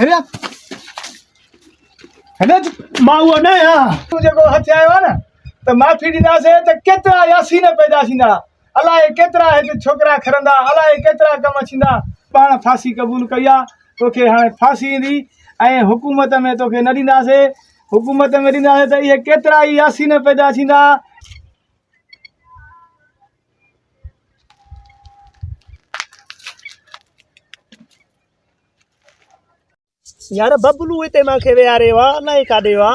अरे अरे मां उहो न आहियां तूं जेको हथु आयो आहे न त माफ़ी ॾींदासीं त केतिरा यासीन पैदा थींदा अलाए केतिरा हिते छोकिरा खरंदा अलाए केतिरा कम थींदा पाण फांसी क़बूल कई आहे तोखे हाणे फांसी ईंदी ऐं हुकूमत में तोखे न ॾींदासीं हुकूमत में ॾींदासीं त इहे केतिरा ई यासीन पैदा थींदा। यार बबलू इते मांखे विहारे हुआ अलाए काॾे हुआ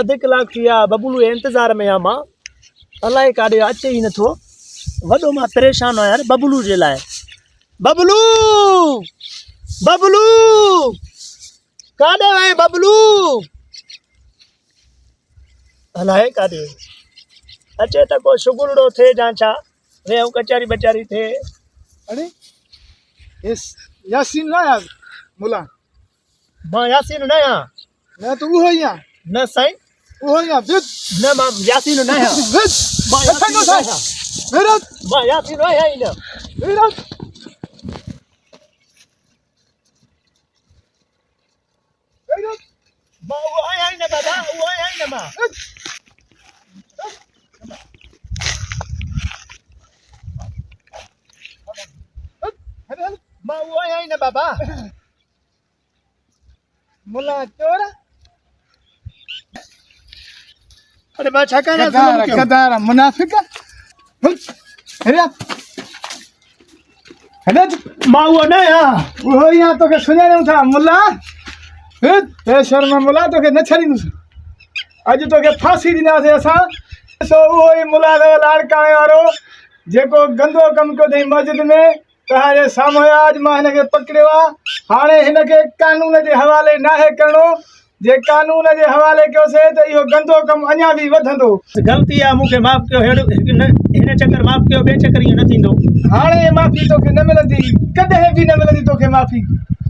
अधु कलाक थी विया बबलू जे इंतज़ार में आहियां मां अलाए काॾे अचे ई नथो वॾो मां परेशान आहियां यार बबलू जे लाइ। बबलू बबलू काॾे वए बबलू अलाए काॾे अचे त को शुगुरड़ो थिए या छा वेहूं कचारी बचारी थिए। अरे यासीन न आया मुला मां यासीन न आहियां न तूं उहो ई आहे न साईं उहो ई आहे न मां यासीन न आहियां मां यासीन न आहियां मां यासीन आहियां ई न मां उहो आहियां ई न बाबा उहो आहियां ई न मां मां उहो आहियां ई न बाबा मुला चोर अरे मां छा कयां कदार मुनाफ़िक अरे अरे मां उहो न आहियां उहो ई आहे तोखे सुञाणूं था मुला हे शर्म मुला तोखे न छॾींदुसि अॼु तोखे फांसी ॾींदासीं असां सो उहो ई मुला अथव लाड़काणे वारो जेको गंदो कमु कयो अथई मस्जिद में तव्हांजे साम्हूं अॼु मां हिनखे पकड़ियो आहे हाणे हिनखे कानून जे हवाले नाहे करिणो जे कानून जे हवाले कयोसीं त इहो गंदो कमु अञा बि वधंदो। ग़लती आहे मूंखे माफ़ कयो हिन चकर माफ़ कयो ॿिए चकर ईअं न थींदो हाणे माफ़ी तोखे न मिलंदी कॾहिं बि न मिलंदी तोखे माफ़ी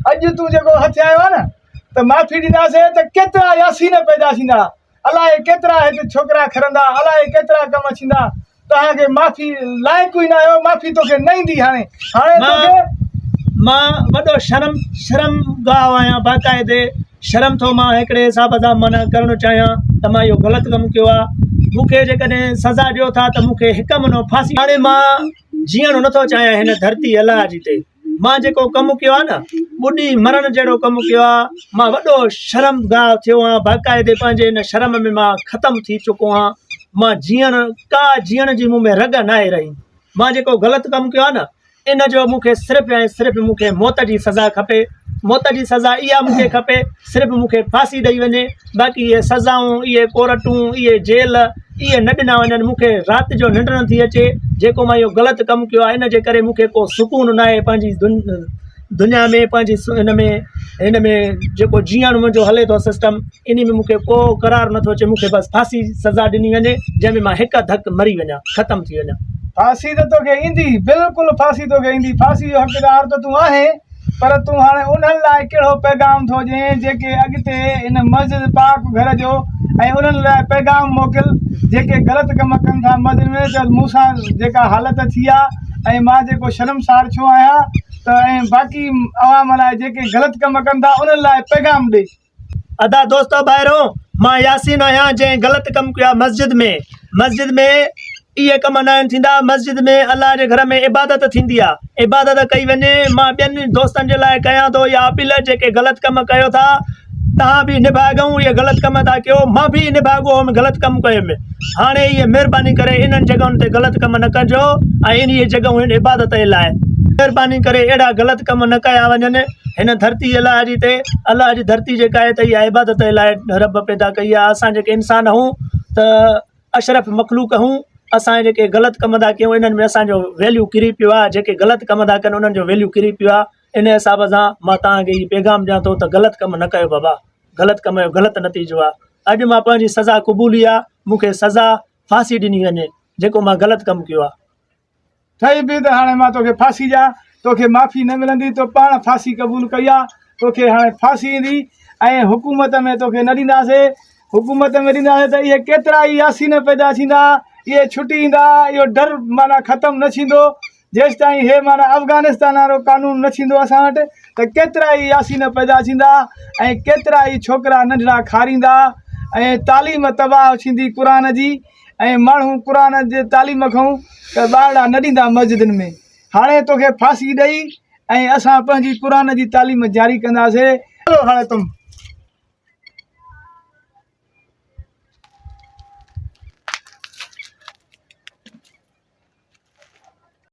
अॼु तूं जेको हथु आयो आहे न त माफ़ी ॾींदासीं त केतिरा यासीन पैदा थींदा अलाए केतिरा हिते छोकिरा खरंदा अलाए केतिरा कम थींदा तव्हांखे माफ़ी लाइक़ु ई न आहियो माफ़ी तोखे न ईंदी हाणे तोखे मां वॾो शर्मगाह आहियां बाक़ाइदे शर्म थो मां हिकिड़े हिसाब सां माना करणु चाहियां त मां इहो ग़लति कमु कयो आहे मूंखे जेकॾहिं सज़ा ॾियो था त मूंखे हिकु महीनो फांसी हाणे मां जीअणो नथो चाहियां हिन धरती अलाह जी ते मां जेको कमु कयो आहे न ॿुॾी मरण जहिड़ो कमु कयो आहे मां वॾो शर्मगाह थियो आहियां बाक़ाइदे पंहिंजे हिन शर्म में मां ख़तमु थी चुको आहियां मां जीअण जी मूं में रग न आहे रही मां जेको ग़लति कमु कयो आहे न इन जो मूंखे सिर्फ़ु ऐं सिर्फ़ु मूंखे मौत जी सज़ा खपे मौत जी सज़ा इहा मूंखे खपे सिर्फ़ु मूंखे फांसी ॾेई वञे बाक़ी इहे सज़ाऊं इहे कोर्टूं इहे जेल इहे न ॾिना वञनि मूंखे राति जो निंड नथी अचे जेको मां इहो ग़लति कमु कयो आहे इन जे करे मूंखे को सुकून न आहे पंहिंजी दुनिया में पंहिंजी हिन में जेको जीअण मुंहिंजो हले थो सिस्टम इन में मूंखे को करार नथो अचे मूंखे बसि फांसी सज़ा ॾिनी वञे जंहिंमें मां हिकु धक मरी वञा ख़तमु थी वञा। फांसी त तोखे ईंदी बिल्कुलु फांसी तोखे ईंदी फांसी जो हक़दार त तूं आहे पर तूं हाणे उन्हनि लाइ कहिड़ो पैगाम थो ॾिए जेके अॻिते हिन मस्जिद पाक घर जो ऐं उन्हनि लाइ पैगाम मोकिल जेके ग़लति कम कनि था मस्जिद में त मूंसां जेका हालत थी आहे ऐं मां जेको शर्मसार थियो आहियां त ऐं बाक़ी अवाम लाइ जेके ग़लति कम कनि था उन्हनि लाइ पैगाम ॾे। अदा दोस्तो ॿाहिरों मां यासीन आहियां जंहिं ग़लति कमु कयो आहे मस्जिद में इहे कम न आहिनि थींदा मस्जिद में अलाह जे घर में इबादत थींदी आहे इबादत कई वञे मां ॿियनि दोस्तनि जे लाइ कयां थो इहा अपील जेके ग़लति कमु कयो था तव्हां बि निभागऊं इहे ग़लति कम था कयो मां बि निभागो हुउमि ग़लति कमु कयुमि हाणे इहे महिरबानी करे इन्हनि जॻहियुनि ते ग़लति कम न कजो ऐं इन जॻहियूं आहिनि इबादत जे लाइ महिरबानी करे अहिड़ा ग़लति कम न कया वञनि हिन धरती अलाह जी ते अलाह जी धरती जेका आहे त इहा इबादत जे लाइ रब पैदा कई आहे असां जेके इंसान आहियूं त अशरफ मखलूक आहियूं असां जेके ग़लति कम था कयूं इन्हनि में असांजो वैल्यू किरी पियो आहे जेके ग़लति कम था कनि उन्हनि जो वैल्यू किरी पियो आहे इन हिसाब सां मां तव्हांखे इहो पैगाम ॾियां थो त ग़लति कम न कयो बाबा ग़लति कम जो ग़लति नतीजो आहे अॼु मां पंहिंजी सज़ा क़बूली आहे मूंखे सज़ा फांसी ॾिनी वञे जेको मां ग़लति कमु कयो आहे ठही बि त हाणे मां तोखे फांसी ॾियां तोखे माफ़ी न मिलंदी तो पाण फांसी क़बूल कई आहे तोखे हाणे फांसी ईंदी ऐं हुकूमत में तोखे न ॾींदासीं हुकूमत में ॾींदासीं त इहे केतिरा ई यासीन पैदा थींदा ये छुटी ईंदा इहो डर माना ख़तमु न थींदो जेसि ताईं हे माना अफ़गानिस्तान वारो कानून न थींदो असां वटि त केतिरा ई यासीन पैदा थींदा ऐं केतिरा ई छोकिरा नंढड़ा खारींदा ऐं तालीम तबाह थींदी क़ुर जी ऐं माण्हू क़ुर जे तालीम खां त ॿाहिरा न ॾींदा मस्जिदनि में। हाणे तोखे फांसी ॾेई ऐं असां पंहिंजी क़ुर जी तालीम जारी कंदासीं। हलो हाणे तुम